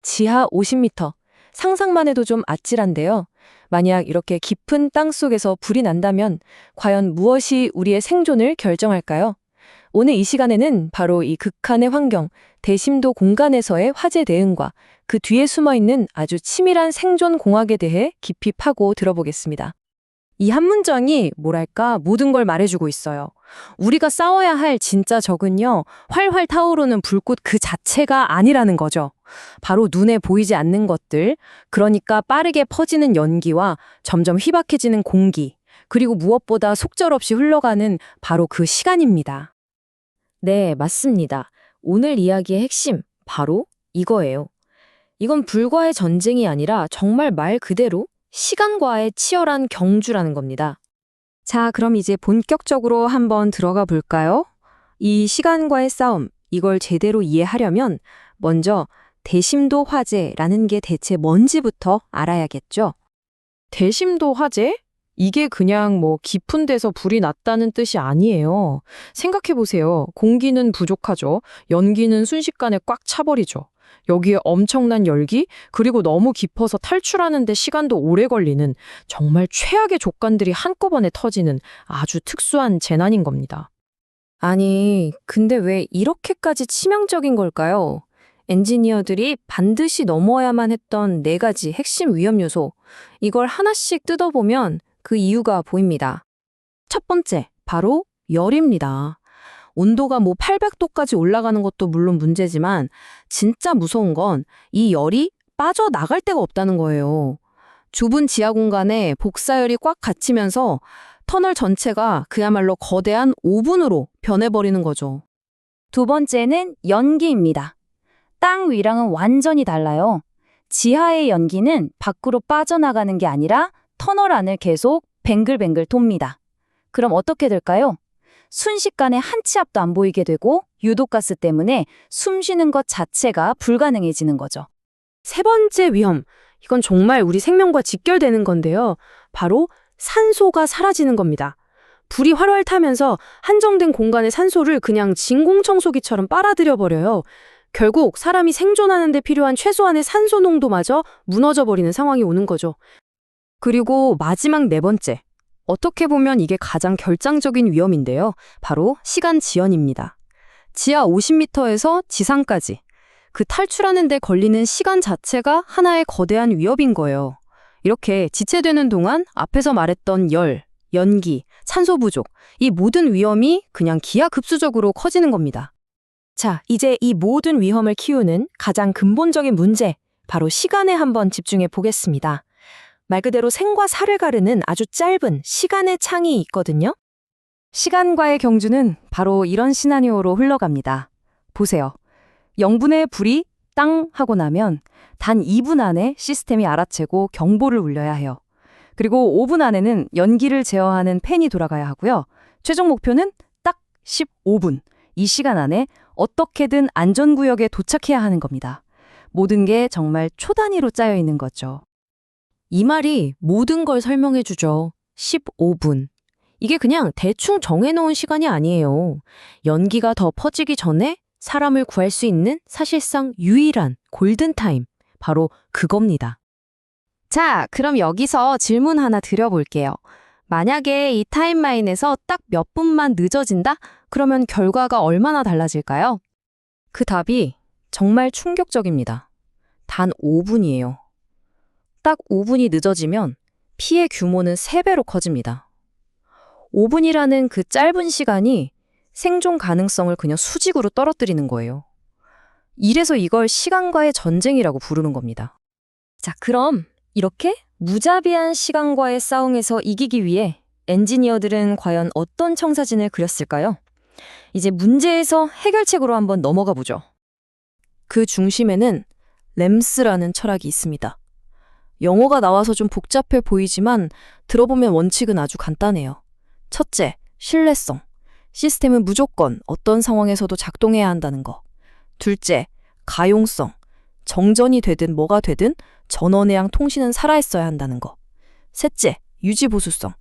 지하 50m. 상상만 해도 좀 아찔한데요. 만약 이렇게 깊은 땅 속에서 불이 난다면 과연 무엇이 우리의 생존을 결정할까요? 오늘 이 시간에는 바로 이 극한의 환경, 대심도 공간에서의 화재 대응과 그 뒤에 숨어있는 아주 치밀한 생존 공학에 대해 깊이 파고 들어보겠습니다. 이 한 문장이 뭐랄까 모든 걸 말해주고 있어요. 우리가 싸워야 할 진짜 적은요, 활활 타오르는 불꽃 그 자체가 아니라는 거죠. 바로 눈에 보이지 않는 것들, 그러니까 빠르게 퍼지는 연기와 점점 희박해지는 공기, 그리고 무엇보다 속절없이 흘러가는 바로 그 시간입니다. 네, 맞습니다. 오늘 이야기의 핵심, 바로 이거예요. 이건 불과의 전쟁이 아니라 정말 말 그대로 시간과의 치열한 경주라는 겁니다. 자, 그럼 이제 본격적으로 한번 들어가 볼까요? 이 시간과의 싸움, 이걸 제대로 이해하려면 먼저 대심도 화재라는 게 대체 뭔지부터 알아야겠죠? 대심도 화재? 이게 그냥 깊은 데서 불이 났다는 뜻이 아니에요. 생각해보세요. 공기는 부족하죠. 연기는 순식간에 꽉 차버리죠. 여기에 엄청난 열기, 그리고 너무 깊어서 탈출하는데 시간도 오래 걸리는 정말 최악의 조건들이 한꺼번에 터지는 아주 특수한 재난인 겁니다. 아니, 근데 왜 이렇게까지 치명적인 걸까요? 엔지니어들이 반드시 넘어야만 했던 4가지 핵심 위험 요소, 이걸 하나씩 뜯어보면 그 이유가 보입니다. 첫 번째, 바로 열입니다. 온도가 800도까지 올라가는 것도 물론 문제지만 진짜 무서운 건 이 열이 빠져나갈 데가 없다는 거예요. 좁은 지하 공간에 복사열이 꽉 갇히면서 터널 전체가 그야말로 거대한 오븐으로 변해버리는 거죠. 두 번째는 연기입니다. 땅 위랑은 완전히 달라요. 지하의 연기는 밖으로 빠져나가는 게 아니라 터널 안을 계속 뱅글뱅글 돕니다. 그럼 어떻게 될까요? 순식간에 한 치 앞도 안 보이게 되고 유독가스 때문에 숨 쉬는 것 자체가 불가능해지는 거죠. 세 번째 위험, 이건 정말 우리 생명과 직결되는 건데요. 바로 산소가 사라지는 겁니다. 불이 활활 타면서 한정된 공간의 산소를 그냥 진공청소기처럼 빨아들여 버려요. 결국 사람이 생존하는 데 필요한 최소한의 산소 농도마저 무너져 버리는 상황이 오는 거죠. 그리고 마지막 4번째. 어떻게 보면 이게 가장 결정적인 위험인데요. 바로 시간 지연입니다. 지하 50m에서 지상까지. 그 탈출하는 데 걸리는 시간 자체가 하나의 거대한 위협인 거예요. 이렇게 지체되는 동안 앞에서 말했던 열, 연기, 산소 부족, 이 모든 위험이 그냥 기하급수적으로 커지는 겁니다. 자, 이제 이 모든 위험을 키우는 가장 근본적인 문제, 바로 시간에 한번 집중해 보겠습니다. 말 그대로 생과 사를 가르는 아주 짧은 시간의 창이 있거든요. 시간과의 경주는 바로 이런 시나리오로 흘러갑니다. 보세요. 0분의 불이 땅 하고 나면 단 2분 안에 시스템이 알아채고 경보를 울려야 해요. 그리고 5분 안에는 연기를 제어하는 팬이 돌아가야 하고요. 최종 목표는 딱 15분. 이 시간 안에 어떻게든 안전구역에 도착해야 하는 겁니다. 모든 게 정말 초 단위로 짜여 있는 거죠. 이 말이 모든 걸 설명해 주죠. 15분. 이게 그냥 대충 정해놓은 시간이 아니에요. 연기가 더 퍼지기 전에 사람을 구할 수 있는 사실상 유일한 골든타임. 바로 그겁니다. 자, 그럼 여기서 질문 하나 드려볼게요. 만약에 이 타임라인에서 딱 몇 분만 늦어진다? 그러면 결과가 얼마나 달라질까요? 그 답이 정말 충격적입니다. 단 5분이에요. 딱 5분이 늦어지면 피해 규모는 3배로 커집니다. 5분이라는 그 짧은 시간이 생존 가능성을 그냥 수직으로 떨어뜨리는 거예요. 이래서 이걸 시간과의 전쟁이라고 부르는 겁니다. 자, 그럼 이렇게 무자비한 시간과의 싸움에서 이기기 위해 엔지니어들은 과연 어떤 청사진을 그렸을까요? 이제 문제에서 해결책으로 한번 넘어가 보죠. 그 중심에는 램스라는 철학이 있습니다. 영어가 나와서 좀 복잡해 보이지만 들어보면 원칙은 아주 간단해요. 첫째, 신뢰성. 시스템은 무조건 어떤 상황에서도 작동해야 한다는 거. 둘째, 가용성. 정전이 되든 뭐가 되든 전원의양 통신은 살아있어야 한다는 거. 셋째, 유지보수성.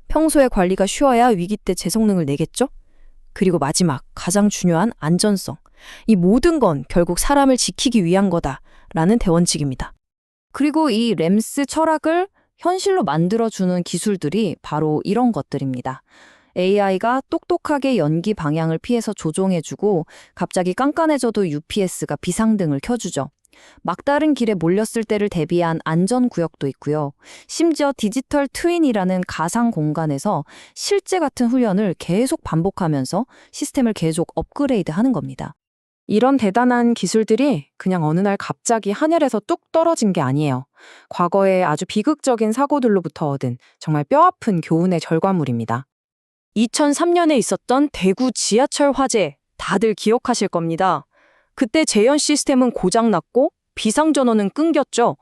평소에 관리가 쉬워야 위기 때 재성능을 내겠죠? 그리고 마지막, 가장 중요한 안전성. 이 모든 건 결국 사람을 지키기 위한 거다 라는 대원칙입니다. 그리고 이 램스 철학을 현실로 만들어주는 기술들이 바로 이런 것들입니다. AI가 똑똑하게 연기 방향을 피해서 조종해주고 갑자기 깐깐해져도 UPS가 비상등을 켜주죠. 막다른 길에 몰렸을 때를 대비한 안전구역도 있고요. 심지어 디지털 트윈이라는 가상 공간에서 실제 같은 훈련을 계속 반복하면서 시스템을 계속 업그레이드하는 겁니다. 이런 대단한 기술들이 그냥 어느 날 갑자기 하늘에서 뚝 떨어진 게 아니에요. 과거에 아주 비극적인 사고들로부터 얻은 정말 뼈아픈 교훈의 결과물입니다. 2003년에 있었던 대구 지하철 화재, 다들 기억하실 겁니다. 그때 재현 시스템은 고장났고 비상전원은 끊겼죠.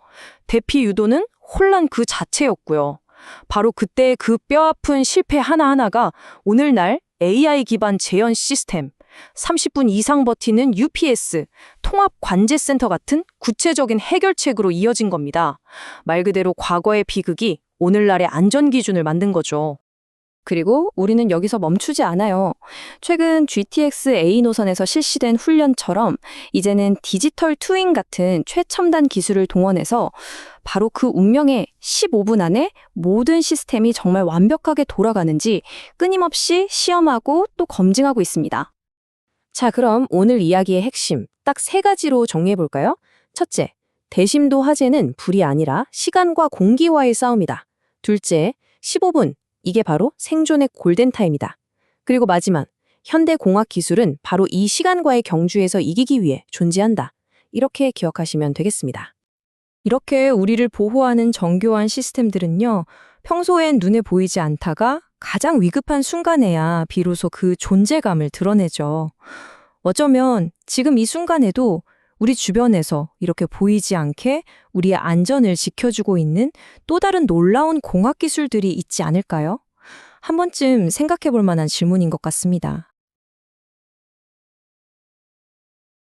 대피 유도는 혼란 그 자체였고요. 바로 그때 그 뼈아픈 실패 하나하나가 오늘날 AI 기반 재현 시스템, 30분 이상 버티는 UPS, 통합 관제센터 같은 구체적인 해결책으로 이어진 겁니다. 말 그대로 과거의 비극이 오늘날의 안전 기준을 만든 거죠. 그리고 우리는 여기서 멈추지 않아요. 최근 GTX A 노선에서 실시된 훈련처럼 이제는 디지털 트윈 같은 최첨단 기술을 동원해서 바로 그 운명의 15분 안에 모든 시스템이 정말 완벽하게 돌아가는지 끊임없이 시험하고 또 검증하고 있습니다. 자, 그럼 오늘 이야기의 핵심 딱 3가지로 정리해볼까요? 첫째, 대심도 화재는 불이 아니라 시간과 공기와의 싸움이다. 둘째, 15분. 이게 바로 생존의 골든타임이다. 그리고 마지막, 현대공학 기술은 바로 이 시간과의 경주에서 이기기 위해 존재한다. 이렇게 기억하시면 되겠습니다. 이렇게 우리를 보호하는 정교한 시스템들은요, 평소엔 눈에 보이지 않다가 가장 위급한 순간에야 비로소 그 존재감을 드러내죠. 어쩌면 지금 이 순간에도 우리 주변에서 이렇게 보이지 않게 우리의 안전을 지켜주고 있는 또 다른 놀라운 공학 기술들이 있지 않을까요? 한 번쯤 생각해 볼 만한 질문인 것 같습니다.